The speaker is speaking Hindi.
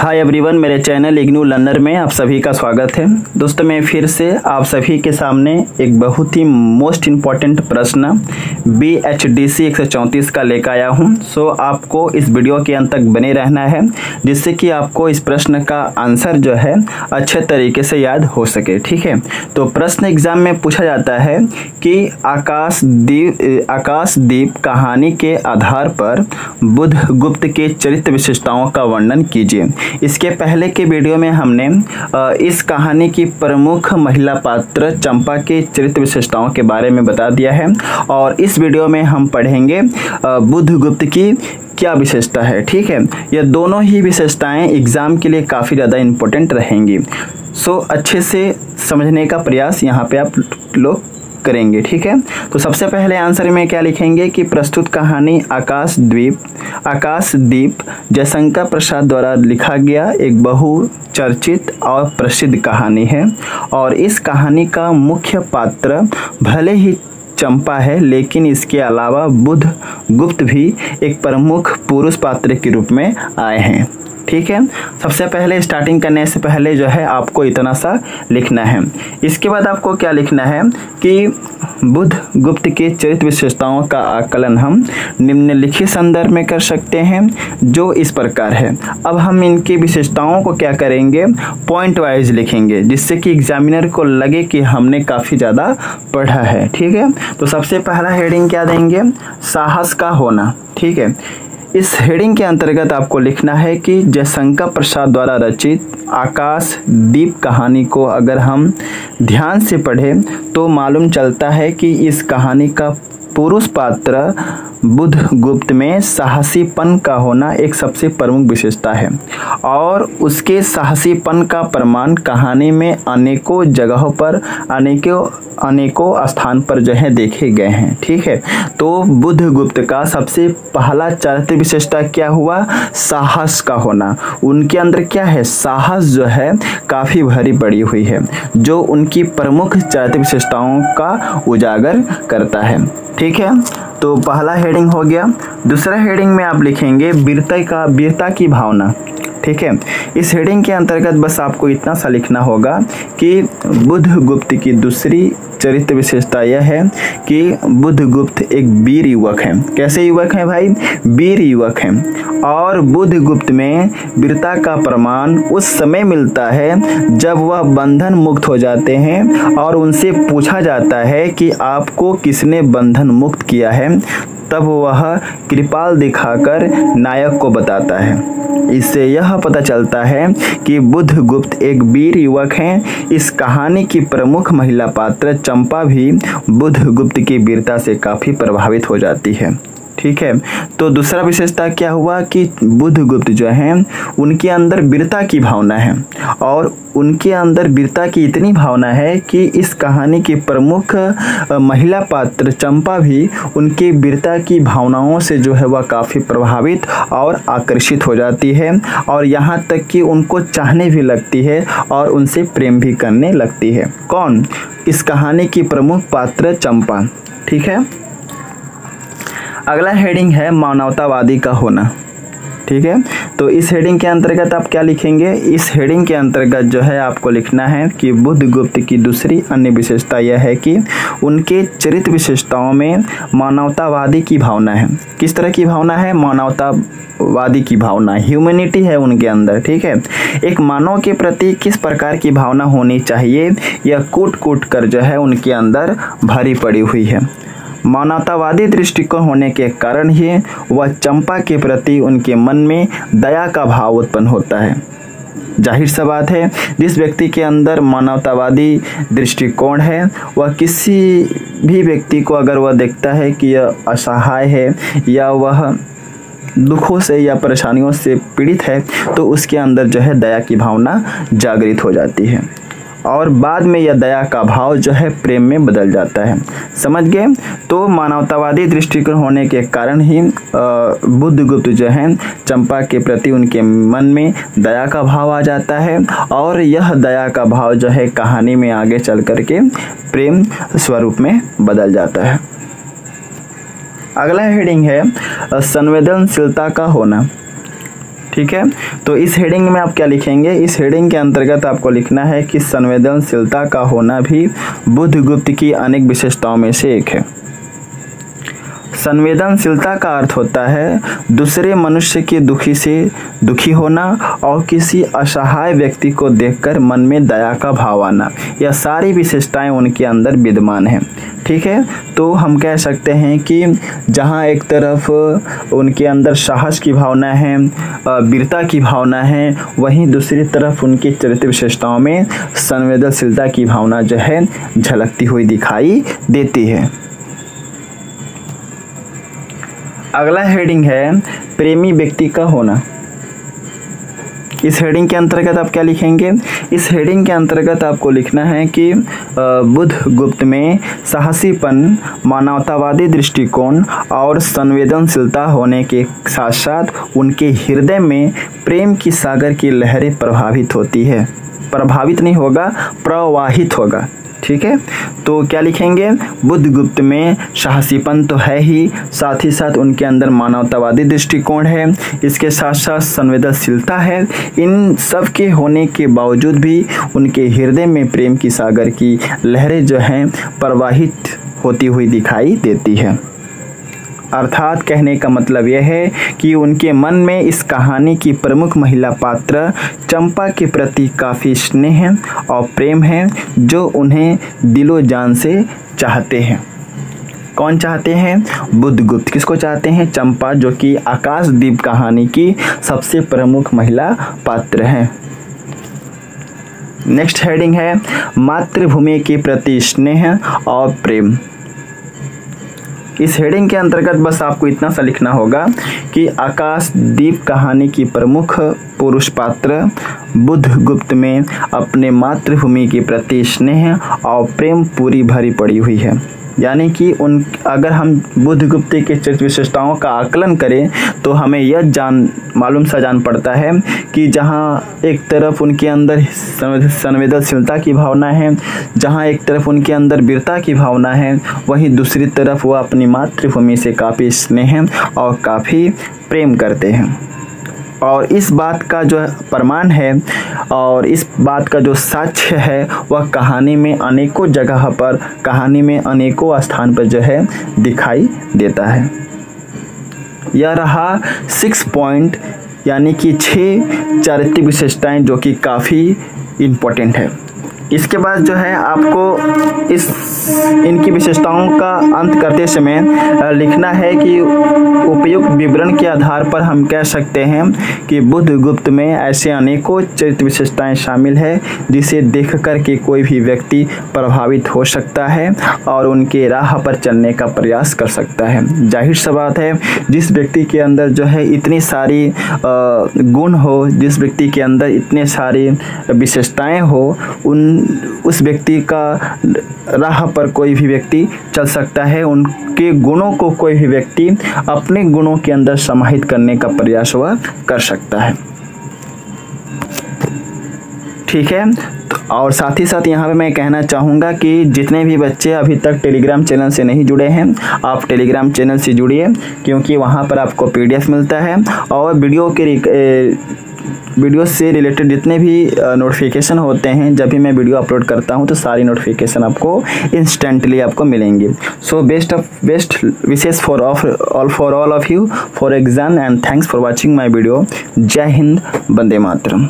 हाय एवरीवन, मेरे चैनल इग्नू लर्नर में आप सभी का स्वागत है। दोस्तों, मैं फिर से आप सभी के सामने एक बहुत ही मोस्ट इम्पॉर्टेंट प्रश्न BHDC 134 का लेकर आया हूं। सो आपको इस वीडियो के अंत तक बने रहना है, जिससे कि आपको इस प्रश्न का आंसर जो है अच्छे तरीके से याद हो सके। ठीक है, तो प्रश्न एग्जाम में पूछा जाता है कि आकाशदीप कहानी के आधार पर बुधगुप्त के चरित्र विशेषताओं का वर्णन कीजिए। इसके पहले के वीडियो में हमने इस कहानी की प्रमुख महिला पात्र चंपा के चरित्र विशेषताओं के बारे में बता दिया है, और इस वीडियो में हम पढ़ेंगे बुधगुप्त की क्या विशेषता है। ठीक है, ये दोनों ही विशेषताएं एग्जाम के लिए काफ़ी ज़्यादा इम्पोर्टेंट रहेंगी। सो अच्छे से समझने का प्रयास यहाँ पे आप लोग करेंगे। ठीक है, तो सबसे पहले आंसर में क्या लिखेंगे कि प्रस्तुत कहानी आकाशदीप जयशंकर प्रसाद द्वारा लिखा गया एक बहुचर्चित और प्रसिद्ध कहानी है, और इस कहानी का मुख्य पात्र भले ही चंपा है, लेकिन इसके अलावा बुधगुप्त भी एक प्रमुख पुरुष पात्र के रूप में आए हैं। ठीक है, सबसे पहले स्टार्टिंग करने से पहले जो है आपको इतना सा लिखना है। इसके बाद आपको क्या लिखना है कि बुधगुप्त के चरित्र विशेषताओं का आकलन हम निम्नलिखित संदर्भ में कर सकते हैं, जो इस प्रकार है। अब हम इनकी विशेषताओं को क्या करेंगे, पॉइंट वाइज लिखेंगे, जिससे कि एग्जामिनर को लगे कि हमने काफ़ी ज़्यादा पढ़ा है। ठीक है, तो सबसे पहला हेडिंग क्या देंगे, साहस का होना। ठीक है, इस हेडिंग के अंतर्गत आपको लिखना है कि जयशंकर प्रसाद द्वारा रचित आकाशदीप कहानी को अगर हम ध्यान से पढ़ें तो मालूम चलता है कि इस कहानी का पुरुष पात्र बुधगुप्त में साहसीपन का होना एक सबसे प्रमुख विशेषता है, और उसके साहसीपन का प्रमाण कहानी में अनेकों जगहों पर अनेकों स्थान पर जो है देखे गए हैं। ठीक है, तो बुधगुप्त का सबसे पहला चरित्र विशेषता क्या हुआ, साहस का होना। उनके अंदर क्या है, साहस जो है काफ़ी भरी पड़ी हुई है, जो उनकी प्रमुख चरित्र विशेषताओं का उजागर करता है। ठीक है, तो पहला हेडिंग हो गया। दूसरा हेडिंग में आप लिखेंगे वीरता की भावना। ठीक है, इस हेडिंग के अंतर्गत बस आपको इतना सा लिखना होगा कि बुधगुप्त की दूसरी चरित्र विशेषता यह है कि बुधगुप्त एक वीर युवक हैं। कैसे युवक हैं भाई, वीर युवक हैं, और बुधगुप्त में वीरता का प्रमाण उस समय मिलता है जब वह बंधन मुक्त हो जाते हैं और उनसे पूछा जाता है कि आपको किसने बंधन मुक्त किया है, तब वह कृपाल दिखाकर नायक को बताता है। इससे यह पता चलता है कि बुधगुप्त एक वीर युवक हैं। इस कहानी की प्रमुख महिला पात्र चंपा भी बुधगुप्त की वीरता से काफ़ी प्रभावित हो जाती है। ठीक है, तो दूसरा विशेषता क्या हुआ कि बुधगुप्त जो हैं उनके अंदर वीरता की भावना है, और उनके अंदर वीरता की इतनी भावना है कि इस कहानी की प्रमुख महिला पात्र चंपा भी उनकी वीरता की भावनाओं से जो है वह काफ़ी प्रभावित और आकर्षित हो जाती है, और यहाँ तक कि उनको चाहने भी लगती है और उनसे प्रेम भी करने लगती है। कौन, इस कहानी की प्रमुख पात्र चंपा। ठीक है, अगला हेडिंग है मानवतावादी का होना। ठीक है, तो इस हेडिंग के अंतर्गत आप क्या लिखेंगे, इस हेडिंग के अंतर्गत जो है आपको लिखना है कि बुधगुप्त की दूसरी अन्य विशेषता यह है कि उनके चरित्र विशेषताओं में मानवतावादी की भावना है। किस तरह की भावना है, मानवतावादी की भावना, ह्यूमैनिटी है उनके अंदर। ठीक है, एक मानव के प्रति किस प्रकार की भावना होनी चाहिए, यह कूट कर जो है उनके अंदर भरी पड़ी हुई है। मानवतावादी दृष्टिकोण होने के कारण ही वह चंपा के प्रति उनके मन में दया का भाव उत्पन्न होता है। जाहिर सा बात है, जिस व्यक्ति के अंदर मानवतावादी दृष्टिकोण है, वह किसी भी व्यक्ति को अगर वह देखता है कि यह असहाय है या वह दुखों से या परेशानियों से पीड़ित है, तो उसके अंदर जो है दया की भावना जागृत हो जाती है, और बाद में यह दया का भाव जो है प्रेम में बदल जाता है। समझ गए, तो मानवतावादी दृष्टिकोण होने के कारण ही बुधगुप्त जो है चंपा के प्रति उनके मन में दया का भाव आ जाता है, और यह दया का भाव जो है कहानी में आगे चल करके प्रेम स्वरूप में बदल जाता है। अगला हेडिंग है संवेदनशीलता का होना। ठीक है। तो इस हेडिंग में आप क्या लिखेंगे, इस हेडिंग के अंतर्गत आपको लिखना है कि संवेदनशीलता का होना भी बुद्धगुप्त की अनेक विशेषताओं में से एक है। संवेदनशीलता का अर्थ होता है दूसरे मनुष्य के दुखी से दुखी होना और किसी असहाय व्यक्ति को देखकर मन में दया का भाव आना। यह सारी विशेषताएं उनके अंदर विद्यमान हैं, ठीक है। तो हम कह सकते हैं कि जहां एक तरफ उनके अंदर साहस की भावना है, वीरता की भावना है, वहीं दूसरी तरफ उनकी चरित्र विशेषताओं में संवेदनशीलता की भावना जो है झलकती हुई दिखाई देती है। अगला हेडिंग है प्रेमी व्यक्ति का होना। इस हेडिंग के अंतर्गत आप क्या लिखेंगे, इस हेडिंग के अंतर्गत आपको लिखना है कि बुद्धगुप्त में साहसीपन, मानवतावादी दृष्टिकोण और संवेदनशीलता होने के साथ साथ उनके हृदय में प्रेम की सागर की लहरें प्रभावित होती है, प्रभावित नहीं होगा, प्रवाहित होगा, ठीक है। तो क्या लिखेंगे, बुद्धगुप्त में साहसीपन तो है ही, साथ ही साथ उनके अंदर मानवतावादी दृष्टिकोण है, इसके साथ साथ संवेदनशीलता है। इन सब के होने के बावजूद भी उनके हृदय में प्रेम की सागर की लहरें जो हैं प्रवाहित होती हुई दिखाई देती है। अर्थात कहने का मतलब यह है कि उनके मन में इस कहानी की प्रमुख महिला पात्र चंपा के प्रति काफ़ी स्नेह और प्रेम है, जो उन्हें दिलो जान से चाहते हैं। कौन चाहते हैं, बुद्धगुप्त। किसको चाहते हैं, चंपा, जो कि आकाशदीप कहानी की सबसे प्रमुख महिला पात्र हैं। नेक्स्ट हेडिंग है मातृभूमि के प्रति स्नेह और प्रेम। इस हेडिंग के अंतर्गत बस आपको इतना सा लिखना होगा कि आकाशदीप कहानी की प्रमुख पुरुष पात्र बुद्धगुप्त में अपने मातृभूमि के प्रति स्नेह और प्रेम पूरी भरी पड़ी हुई है। यानी कि अगर हम बुद्धगुप्त के चरित्र विशेषताओं का आकलन करें तो हमें यह मालूम सा जान पड़ता है कि जहाँ एक तरफ उनके अंदर संवेदनशीलता की भावना है, जहाँ एक तरफ उनके अंदर वीरता की भावना है, वहीं दूसरी तरफ वह अपनी मातृभूमि से काफ़ी स्नेह और काफ़ी प्रेम करते हैं। और इस बात का जो प्रमाण है और इस बात का जो साक्ष्य है वह कहानी में अनेकों जगह पर, कहानी में अनेकों स्थान पर जो है दिखाई देता है। यह रहा 6 पॉइंट, यानी कि 6 चारित्रिक विशेषताएं जो कि काफ़ी इम्पोर्टेंट है। इसके बाद जो है आपको इनकी विशेषताओं का अंत करते समय लिखना है कि उपयुक्त विवरण के आधार पर हम कह सकते हैं कि बुद्धगुप्त में ऐसे अनेकों चरित्र विशेषताएं शामिल है जिसे देखकर के कोई भी व्यक्ति प्रभावित हो सकता है और उनके राह पर चलने का प्रयास कर सकता है। जाहिर सी बात है, जिस व्यक्ति के अंदर जो है इतनी सारी गुण हो, जिस व्यक्ति के अंदर इतने सारी विशेषताएं हो, उस व्यक्ति का राह पर कोई भी व्यक्ति चल सकता है। उनके गुणों को कोई भी व्यक्ति अपने गुणों के अंदर समाहित करने का प्रयास वह कर सकता है, ठीक है। और साथ ही साथ यहाँ पे मैं कहना चाहूँगा कि जितने भी बच्चे अभी तक टेलीग्राम चैनल से नहीं जुड़े हैं, आप टेलीग्राम चैनल से जुड़िए, क्योंकि वहाँ पर आपको PDF मिलता है और वीडियो से रिलेटेड जितने भी नोटिफिकेशन होते हैं, जब भी मैं वीडियो अपलोड करता हूं तो सारी नोटिफिकेशन आपको इंस्टेंटली आपको मिलेंगी। So best wishes for all of you for exam and thanks for watching my video. जय हिंद, वंदे मातरम।